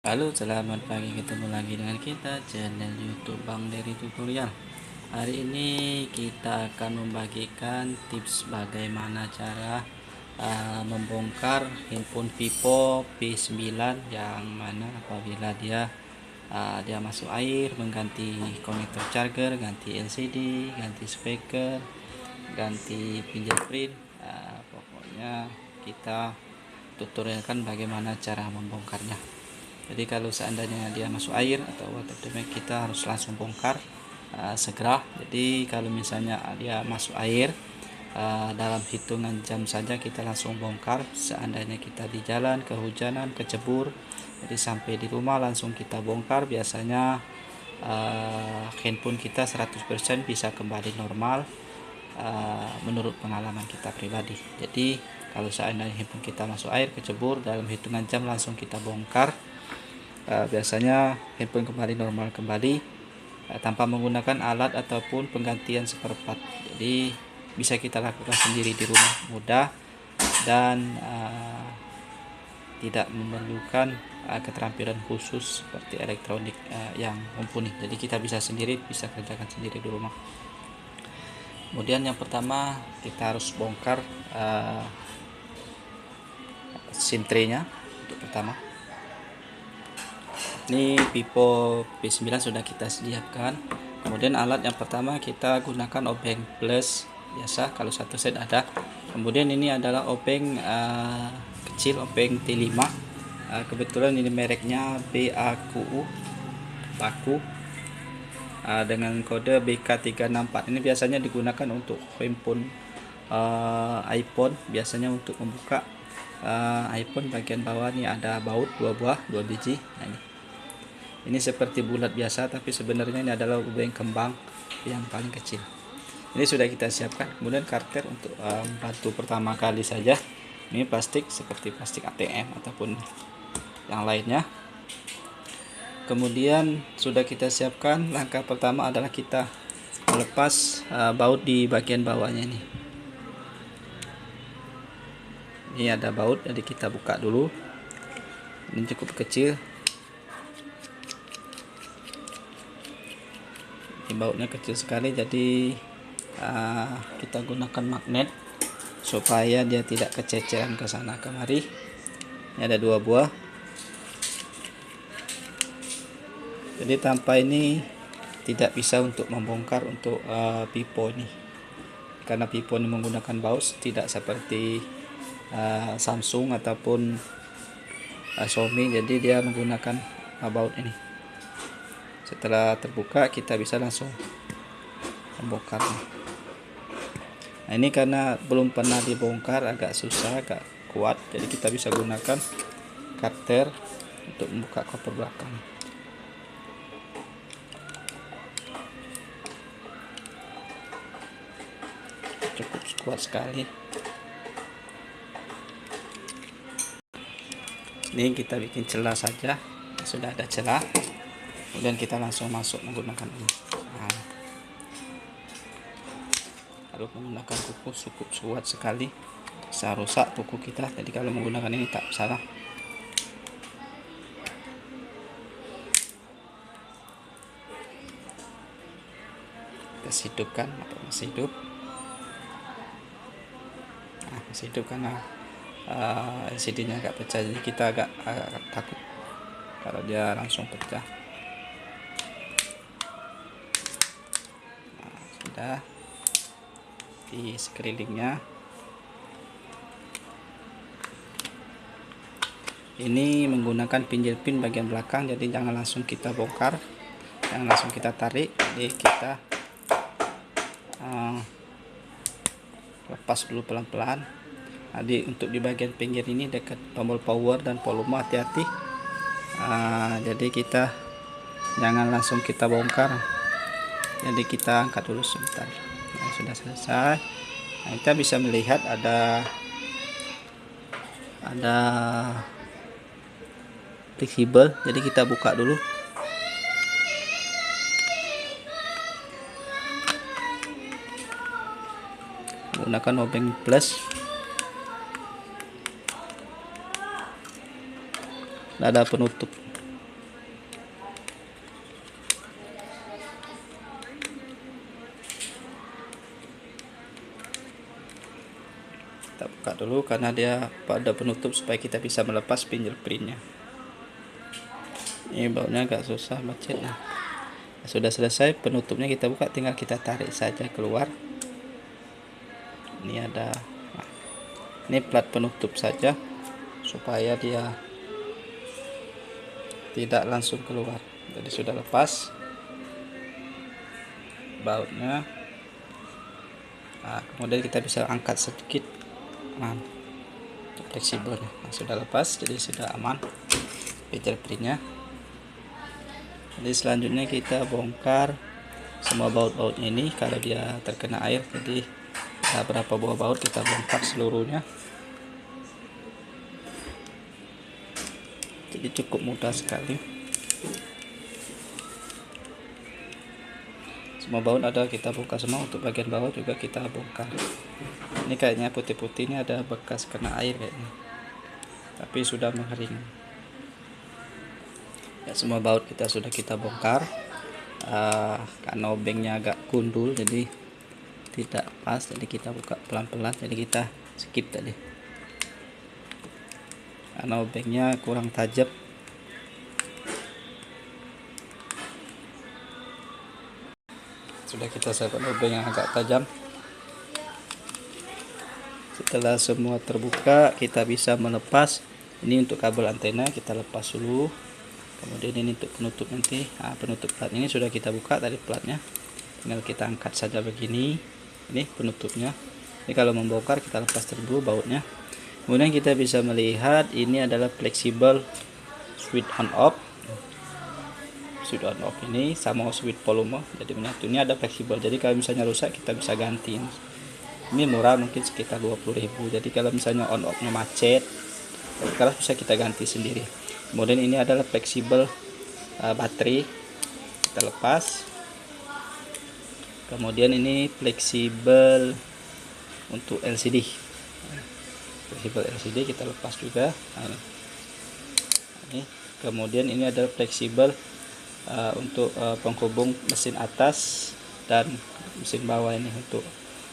Halo, selamat pagi. Ketemu lagi dengan kita channel YouTube Bang Dery Tutorial. Hari ini kita akan membagikan tips bagaimana cara membongkar handphone Vivo P9 yang mana apabila dia masuk air, mengganti konektor charger, ganti LCD, ganti speaker, ganti fingerprint. Pokoknya kita tutorialkan bagaimana cara membongkarnya. Jadi kalau seandainya dia masuk air atau water damage, kita harus langsung bongkar segera. Jadi kalau misalnya dia masuk air, dalam hitungan jam saja kita langsung bongkar. Seandainya kita di jalan, kehujanan, kecebur, jadi sampai di rumah langsung kita bongkar. Biasanya handphone kita 100% bisa kembali normal, menurut pengalaman kita pribadi. Jadi kalau seandainya handphone kita masuk air, kecebur, dalam hitungan jam langsung kita bongkar. Biasanya handphone kembali normal kembali tanpa menggunakan alat ataupun penggantian spare part. Jadi bisa kita lakukan sendiri di rumah, mudah dan tidak memerlukan keterampilan khusus seperti elektronik yang mumpuni. Jadi kita bisa kerjakan sendiri di rumah. Kemudian yang pertama kita harus bongkar SIM tray-nya. Untuk pertama, ini Vivo P9 sudah kita sediakan. Kemudian alat yang pertama kita gunakan obeng plus biasa, kalau satu set ada. Kemudian ini adalah obeng kecil, obeng T5. Kebetulan ini mereknya BAKU, Baku, dengan kode BK364. Ini biasanya digunakan untuk handphone iPhone. Biasanya untuk membuka iPhone bagian bawah ini ada baut 2 biji. Nah, ini seperti bulat biasa, tapi sebenarnya ini adalah obeng kembang yang paling kecil. Ini sudah kita siapkan. Kemudian karter untuk batu pertama kali saja. Ini plastik seperti plastik ATM ataupun yang lainnya. Kemudian sudah kita siapkan. Langkah pertama adalah kita melepas baut di bagian bawahnya ini. Ini ada baut, jadi kita buka dulu. Ini cukup kecil. Ini bautnya kecil sekali, jadi kita gunakan magnet supaya dia tidak kececeran ke sana kemari. Ini ada 2 buah. Jadi tanpa ini tidak bisa untuk membongkar untuk Vivo ini, karena Vivo ini menggunakan baut, tidak seperti Samsung ataupun Xiaomi. Jadi dia menggunakan baut ini. Setelah terbuka kita bisa langsung membongkar. Nah, ini karena belum pernah dibongkar, agak susah, agak kuat, jadi kita bisa gunakan cutter untuk membuka koper belakang. Cukup kuat sekali. Ini kita bikin celah saja, sudah ada celah. Kemudian kita langsung masuk menggunakan ini. Nah, kalau menggunakan kuku cukup kuat sekali, bisa rusak kuku kita. Jadi kalau menggunakan ini tak salah. Kita hidupkan, apa masih hidup? Nah, masih hidup karena LCD-nya agak pecah. Jadi kita agak takut kalau dia langsung pecah. Sudah di sekelilingnya. Ini menggunakan fingerprint bagian belakang, jadi jangan langsung kita bongkar, jangan langsung kita tarik. Jadi kita lepas dulu pelan-pelan. Jadi untuk di bagian pinggir ini dekat tombol power dan volume, hati-hati. Jadi kita jangan langsung kita bongkar. Jadi kita angkat dulu sebentar. Nah, sudah selesai. Nah, kita bisa melihat ada fleksibel. Jadi kita buka dulu. Menggunakan obeng plus. Ada penutup. buka dulu karena dia pada penutup supaya kita bisa melepas fingerprintnya. Ini bautnya agak susah macet. Nah, sudah selesai penutupnya, kita buka, tinggal kita tarik saja keluar. Ini ada, nah, ini plat penutup saja supaya dia tidak langsung keluar. Jadi sudah lepas bautnya. Nah, kemudian kita bisa angkat sedikit, nah, fleksibelnya. Nah, sudah lepas, jadi sudah aman fingerprintnya. Jadi selanjutnya kita bongkar semua baut-baut ini. Kalau dia terkena air, jadi berapa buah baut kita bongkar seluruhnya. Jadi cukup mudah sekali. Semua baut ada kita bongkar semua. Untuk bagian bawah juga kita bongkar. Ini kayaknya putih-putih, ini ada bekas kena air kayaknya, tapi sudah mengering. Ya, semua baut sudah kita bongkar. Karena obengnya agak gundul jadi tidak pas, jadi kita buka pelan-pelan. Jadi kita skip tadi karena obengnya kurang tajam. Sudah kita siapkan obeng yang agak tajam. Setelah semua terbuka, kita bisa melepas. Ini untuk kabel antena kita lepas dulu. Kemudian ini untuk penutup nanti. Nah, penutup plat ini sudah kita buka tadi platnya. Tinggal kita angkat saja begini. Ini penutupnya. Ini kalau membongkar kita lepas dulu bautnya. Kemudian kita bisa melihat ini adalah fleksibel switch on off. Switch on off ini sama switch volume, jadi menyatu. Ini ada fleksibel, jadi kalau misalnya rusak kita bisa ganti. Ini murah, mungkin sekitar 20.000. jadi kalau misalnya on off nya macet, kalau bisa kita ganti sendiri. Kemudian ini adalah fleksibel baterai, kita lepas. Kemudian ini fleksibel untuk LCD, fleksibel LCD kita lepas juga. Nah, ini kemudian ini adalah fleksibel untuk penghubung mesin atas dan mesin bawah, ini untuk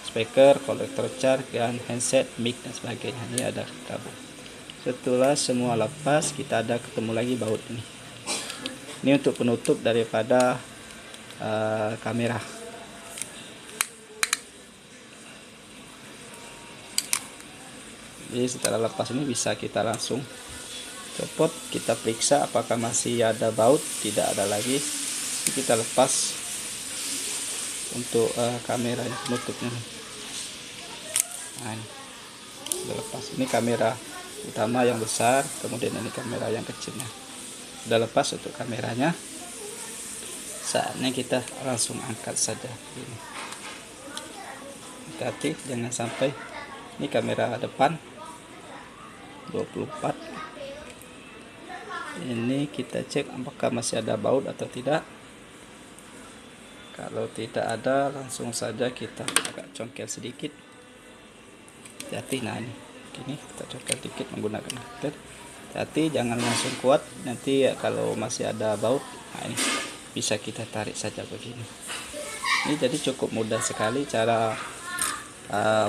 speaker, kolektor charge, dan handset, mic dan sebagainya. Ini ada tabung. Setelah semua lepas, kita ada ketemu lagi baut ini. Ini untuk penutup daripada kamera. Jadi setelah lepas ini bisa kita langsung copot, kita periksa apakah masih ada baut. Tidak ada lagi. Kita lepas untuk kamera penutupnya. Nah, ini sudah lepas. Ini kamera utama yang besar, kemudian ini kamera yang kecilnya. Sudah lepas untuk kameranya. Saatnya kita langsung angkat saja. Hati-hati jangan sampai. Ini kamera depan 24. Ini kita cek apakah masih ada baut atau tidak. Kalau tidak ada, langsung saja kita agak congkel sedikit. Hati-hati. Nah, ini kita congkel sedikit menggunakan cutter. Hati-hati jangan langsung kuat, nanti ya kalau masih ada baut, nah ini bisa kita tarik saja begini. Ini jadi cukup mudah sekali cara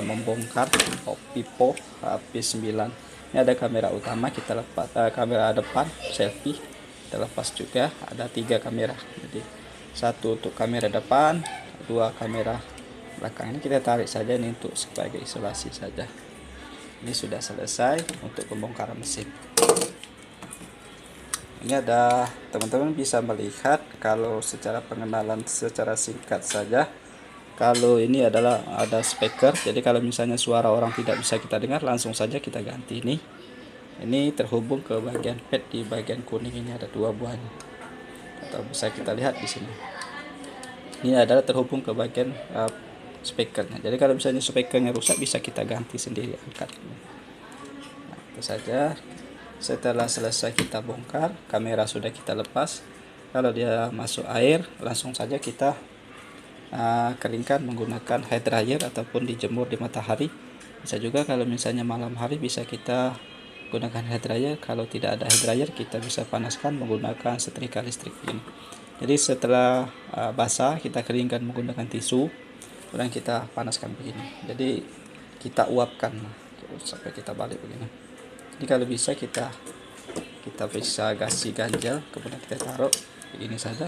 membongkar Oppo P9. Ini ada kamera utama, kita lepas, kamera depan selfie kita lepas juga. Ada 3 kamera, jadi 1 untuk kamera depan, 2 kamera belakang. Ini kita tarik saja, ini untuk sebagai isolasi saja. Ini sudah selesai untuk pembongkaran mesin. Ini ada, teman-teman bisa melihat kalau secara pengenalan secara singkat saja. Kalau ini adalah ada speaker, jadi kalau misalnya suara orang tidak bisa kita dengar, langsung saja kita ganti. Ini terhubung ke bagian pad di bagian kuning, ini ada 2 buahnya, atau bisa kita lihat di sini. Ini adalah terhubung ke bagian speakernya. Jadi kalau misalnya speakernya rusak bisa kita ganti sendiri, angkat. Nah, itu saja. Setelah selesai kita bongkar, kamera sudah kita lepas. Kalau dia masuk air, langsung saja kita keringkan menggunakan hair dryer ataupun dijemur di matahari. Bisa juga kalau misalnya malam hari bisa kita gunakan hair dryer. Kalau tidak ada hair dryer, kita bisa panaskan menggunakan setrika listrik ini. Jadi setelah basah, kita keringkan menggunakan tisu, kemudian kita panaskan begini. Jadi kita uapkan terus sampai kita balik begini. Jadi kalau bisa kita bisa kasih ganjel, kemudian kita taruh begini saja.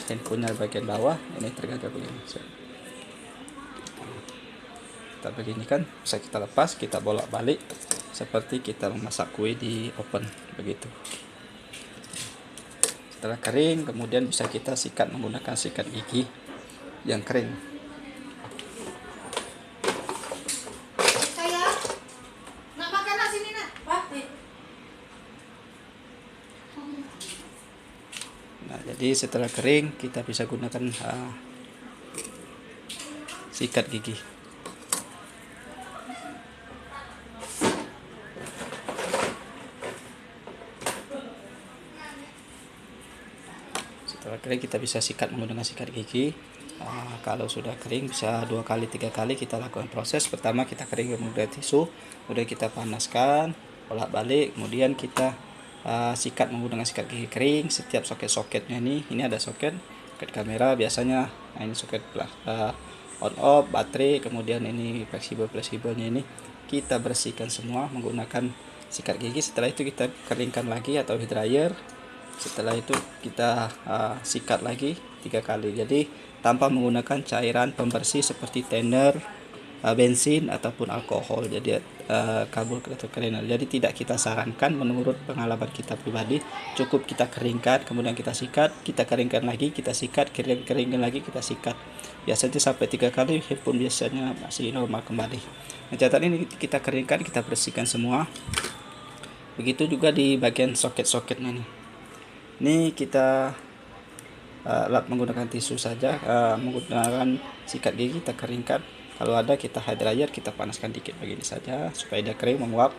Handphonenya bagian bawah ini tergantung begini. Kita begini kan, bisa kita lepas, kita bolak-balik seperti kita memasak kue di oven begitu. Setelah kering, kemudian bisa kita sikat menggunakan sikat gigi yang kering. Nah, jadi setelah kering kita bisa gunakan sikat gigi. Setelah kering kita bisa sikat menggunakan sikat gigi. Kalau sudah kering bisa 2 kali 3 kali kita lakukan proses. Pertama kita kering kemudian tisu, kemudian kita panaskan, bolak-balik, kemudian kita sikat menggunakan sikat gigi kering. Setiap soket-soketnya ini ada soket kamera biasanya. Nah, ini soket on off baterai, kemudian ini fleksibelnya ini kita bersihkan semua menggunakan sikat gigi. Setelah itu kita keringkan lagi atau hair dryer. Setelah itu kita sikat lagi 3 kali. Jadi tanpa menggunakan cairan pembersih seperti thinner, bensin ataupun alkohol, jadi karbonat atau cleaner. Jadi tidak kita sarankan menurut pengalaman kita pribadi. Cukup kita keringkan, kemudian kita sikat, kita keringkan lagi, kita sikat, keringkan lagi, kita sikat. Biasanya sampai 3 kali handphone biasanya masih normal kembali. Nah, catatan ini kita keringkan, kita bersihkan semua. Begitu juga di bagian soket-soketnya nih. Ini kita lap menggunakan tisu saja, menggunakan sikat gigi kita keringkan. Kalau ada kita hair dryer, kita panaskan dikit begini saja supaya dia kering menguap.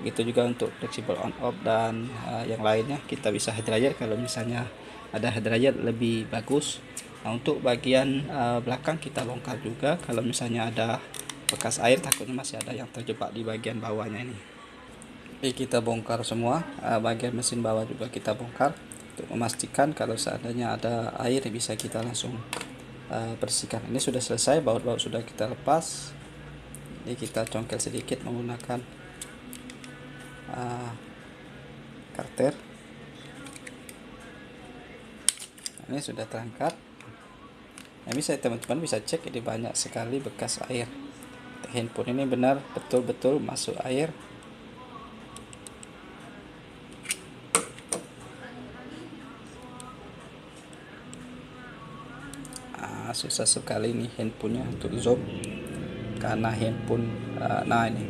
Begitu juga untuk fleksibel on off dan yang lainnya kita bisa hair dryer kalau misalnya ada hair dryer lebih bagus. Nah, untuk bagian belakang kita bongkar juga kalau misalnya ada bekas air, takutnya masih ada yang terjebak di bagian bawahnya ini. Jadi kita bongkar semua, bagian mesin bawah juga kita bongkar untuk memastikan kalau seandainya ada air bisa kita langsung bersihkan. Ini sudah selesai, baut-baut sudah kita lepas. Ini kita congkel sedikit menggunakan karter. Ini sudah terangkat. Nah, bisa teman-teman bisa cek, ini banyak sekali bekas air. Handphone ini benar betul-betul masuk air. Susah sekali nih handphonenya untuk zoom karena handphone ini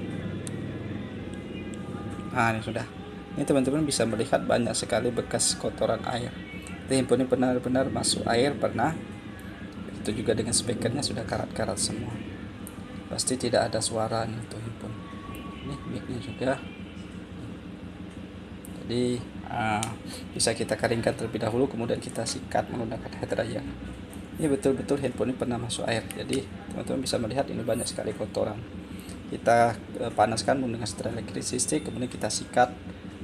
sudah. Ini teman-teman bisa melihat banyak sekali bekas kotoran air. Handphone ini benar-benar masuk air pernah. Itu juga dengan speakernya sudah karat-karat semua. Pasti tidak ada suara nih untuk handphone. Ini mic-nya juga. Jadi bisa kita keringkan terlebih dahulu, kemudian kita sikat menggunakan hair dryer. Ini betul-betul handphone ini pernah masuk air. Jadi teman-teman bisa melihat ini banyak sekali kotoran. Kita panaskan menggunakan setelah elektristik, kemudian kita sikat,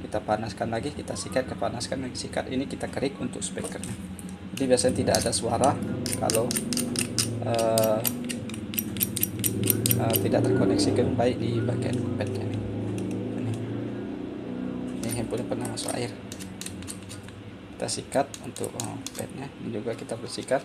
kita panaskan lagi, kita sikat, kepanaskan lagi, sikat. Ini kita kerik untuk speakernya. Jadi biasanya tidak ada suara kalau tidak terkoneksi dengan baik di bagian padnya. Ini handphone pernah masuk air. Kita sikat untuk padnya, ini juga kita bersihkan.